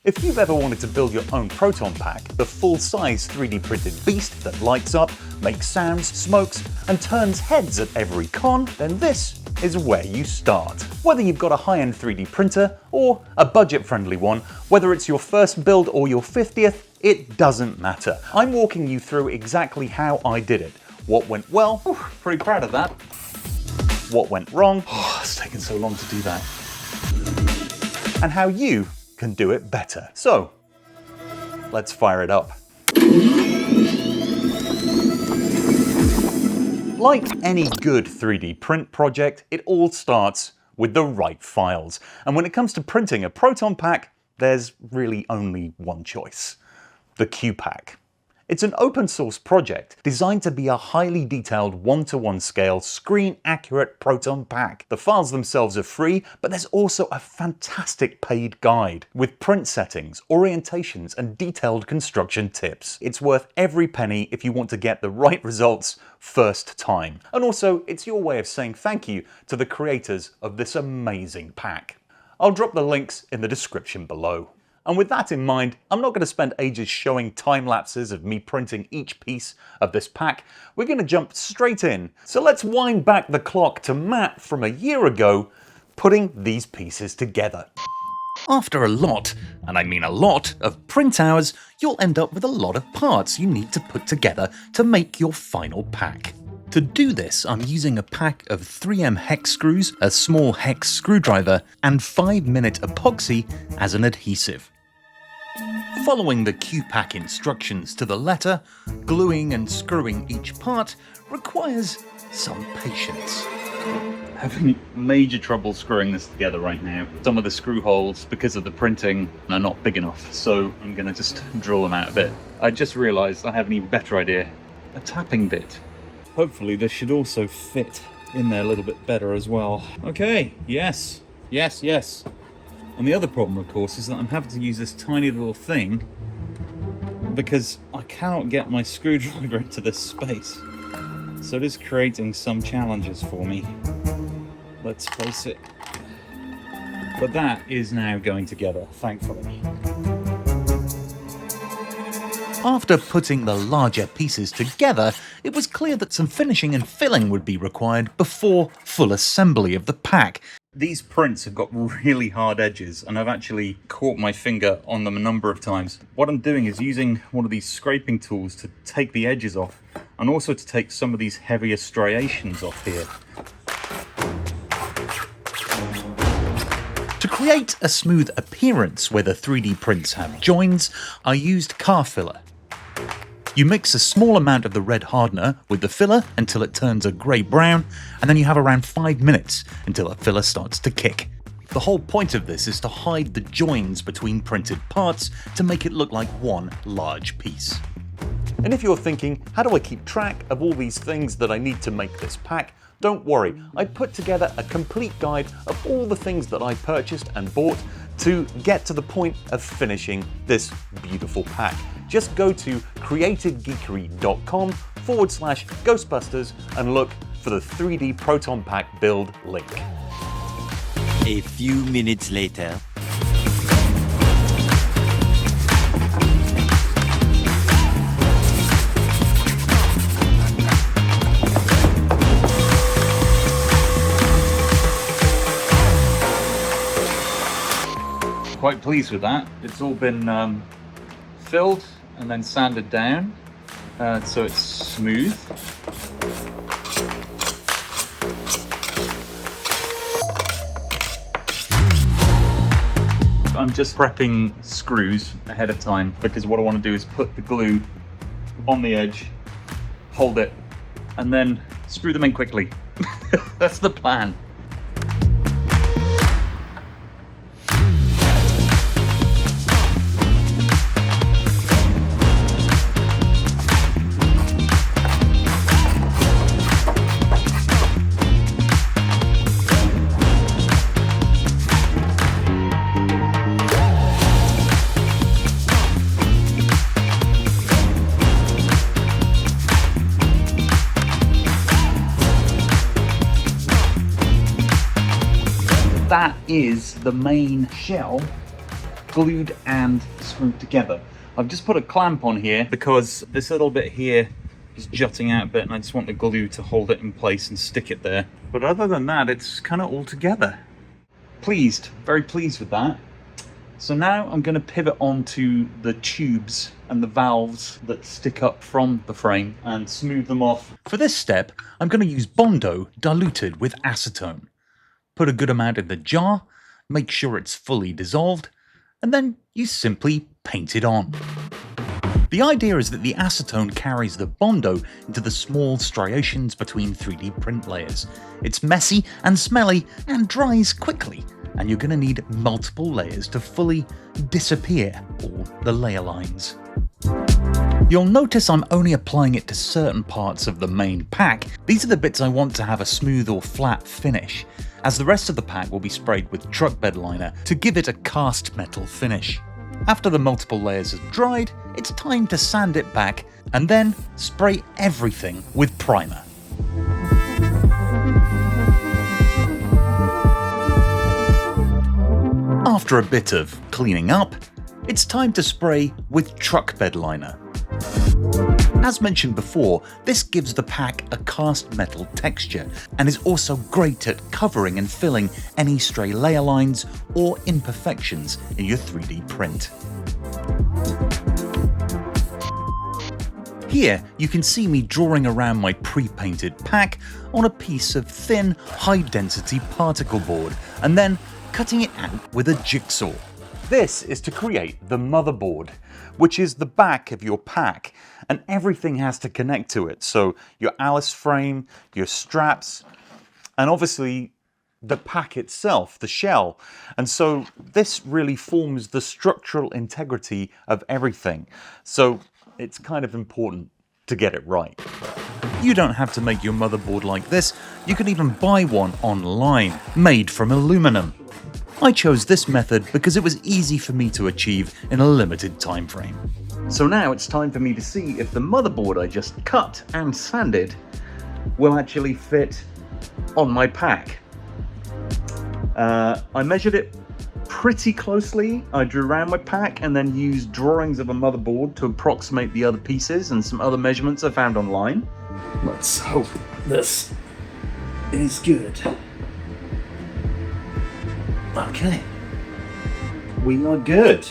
If you've ever wanted to build your own Proton pack, the full-size 3D printed beast that lights up, makes sounds, smokes, and turns heads at every con, then this is where you start. Whether you've got a high-end 3D printer or a budget-friendly one, whether it's your first build or your 50th, it doesn't matter. I'm walking you through exactly how I did it. What went well, pretty proud of that. What went wrong, it's taken so long to do that. And how you can do it better. So, let's fire it up. Like any good 3D print project, it all starts with the right files. And when it comes to printing a Proton pack, there's really only one choice: the QPack. It's an open source project designed to be a highly detailed 1:1 scale screen accurate Proton pack. The files themselves are free, but there's also a fantastic paid guide with print settings, orientations, and detailed construction tips. It's worth every penny if you want to get the right results first time. And also, it's your way of saying thank you to the creators of this amazing pack. I'll drop the links in the description below. And with that in mind, I'm not going to spend ages showing time lapses of me printing each piece of this pack. We're going to jump straight in. So let's wind back the clock to Matt from a year ago, putting these pieces together. After a lot, and I mean a lot, of print hours, you'll end up with a lot of parts you need to put together to make your final pack. To do this, I'm using a pack of 3M hex screws, a small hex screwdriver, and 5-minute epoxy as an adhesive. Following the QPack instructions to the letter, gluing and screwing each part requires some patience. Having major trouble screwing this together right now. Some of the screw holes, because of the printing, are not big enough, so I'm going to just drill them out a bit. I just realised I have an even better idea: a tapping bit. Hopefully this should also fit in there a little bit better as well. Okay, yes. And the other problem, of course, is that I'm having to use this tiny little thing because I cannot get my screwdriver into this space. So it is creating some challenges for me. Let's face it. But that is now going together, thankfully. After putting the larger pieces together, it was clear that some finishing and filling would be required before full assembly of the pack. These prints have got really hard edges, and I've actually caught my finger on them a number of times. What I'm doing is using one of these scraping tools to take the edges off, and also to take some of these heavier striations off here. To create a smooth appearance where the 3D prints have joins, I used car filler. You mix a small amount of the red hardener with the filler until it turns a grey-brown, and then you have around 5 minutes until the filler starts to kick. The whole point of this is to hide the joins between printed parts to make it look like one large piece. And if you're thinking, how do I keep track of all these things that I need to make this pack? Don't worry, I put together a complete guide of all the things that I purchased and bought to get to the point of finishing this beautiful pack. Just go to creativegeekery.com/Ghostbusters and look for the 3D Proton Pack build link. A few minutes later. Quite pleased with that. It's all been filled and then sanded down so it's smooth. I'm just prepping screws ahead of time because what I want to do is put the glue on the edge, hold it, and then screw them in quickly. That's the plan. That is the main shell glued and screwed together. I've just put a clamp on here because this little bit here is jutting out a bit and I just want the glue to hold it in place and stick it there. But other than that, it's kind of all together. Pleased, very pleased with that. So now I'm going to pivot onto the tubes and the valves that stick up from the frame and smooth them off. For this step, I'm going to use Bondo diluted with acetone. Put a good amount in the jar, make sure it's fully dissolved, and then you simply paint it on. The idea is that the acetone carries the Bondo into the small striations between 3D print layers. It's messy and smelly and dries quickly, and you're going to need multiple layers to fully disappear all the layer lines. You'll notice I'm only applying it to certain parts of the main pack. These are the bits I want to have a smooth or flat finish, as the rest of the pack will be sprayed with truck bed liner to give it a cast metal finish. After the multiple layers have dried, it's time to sand it back and then spray everything with primer. After a bit of cleaning up, it's time to spray with truck bed liner. As mentioned before, this gives the pack a cast metal texture and is also great at covering and filling any stray layer lines or imperfections in your 3D print. Here you can see me drawing around my pre-painted pack on a piece of thin, high-density particle board and then cutting it out with a jigsaw. This is to create the motherboard, which is the back of your pack, and everything has to connect to it. So your Alice frame, your straps, and obviously the pack itself, the shell. And so this really forms the structural integrity of everything. So it's kind of important to get it right. You don't have to make your motherboard like this. You can even buy one online, made from aluminum. I chose this method because it was easy for me to achieve in a limited time frame. So now it's time for me to see if the motherboard I just cut and sanded will actually fit on my pack. I measured it pretty closely. I drew around my pack and then used drawings of a motherboard to approximate the other pieces and some other measurements I found online. Let's hope this is good. Okay, we are good.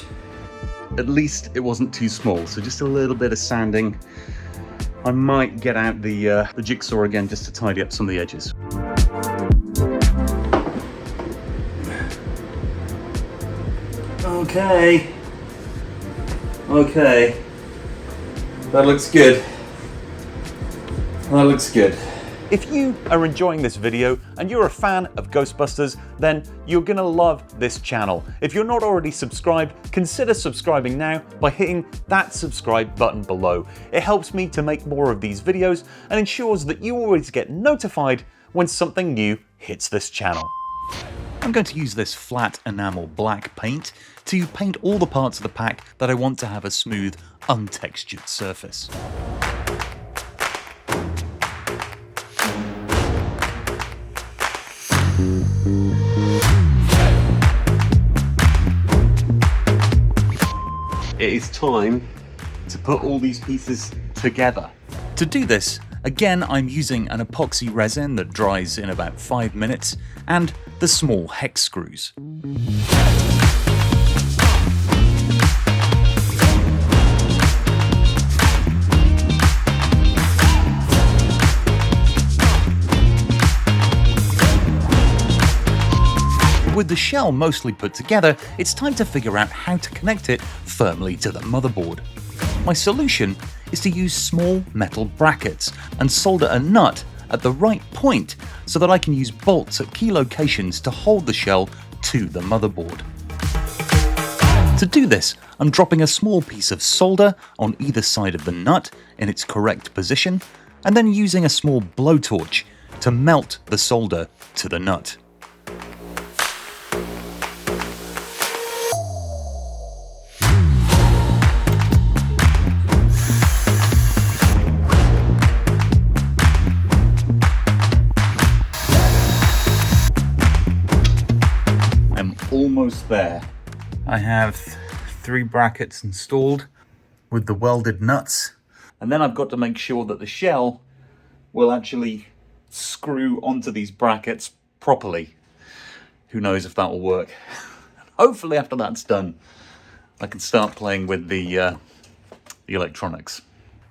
At least it wasn't too small, so just a little bit of sanding. I might get out the jigsaw again just to tidy up some of the edges. Okay, that looks good. That looks good. If you are enjoying this video and you're a fan of Ghostbusters, then you're gonna love this channel. If you're not already subscribed, consider subscribing now by hitting that subscribe button below. It helps me to make more of these videos and ensures that you always get notified when something new hits this channel. I'm going to use this flat enamel black paint to paint all the parts of the pack that I want to have a smooth, untextured surface. It is time to put all these pieces together. To do this, again I'm using an epoxy resin that dries in about 5 minutes and the small hex screws. With the shell mostly put together, it's time to figure out how to connect it firmly to the motherboard. My solution is to use small metal brackets and solder a nut at the right point so that I can use bolts at key locations to hold the shell to the motherboard. To do this, I'm dropping a small piece of solder on either side of the nut in its correct position, and then using a small blowtorch to melt the solder to the nut. Almost there. I have 3 brackets installed with the welded nuts. And then I've got to make sure that the shell will actually screw onto these brackets properly. Who knows if that will work. Hopefully after that's done, I can start playing with the electronics.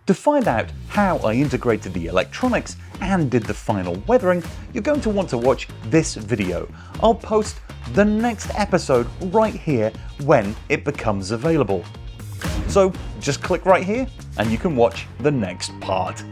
To find out how I integrated the electronics and did the final weathering, you're going to want to watch this video. I'll post the next episode right here when it becomes available. So just click right here and you can watch the next part.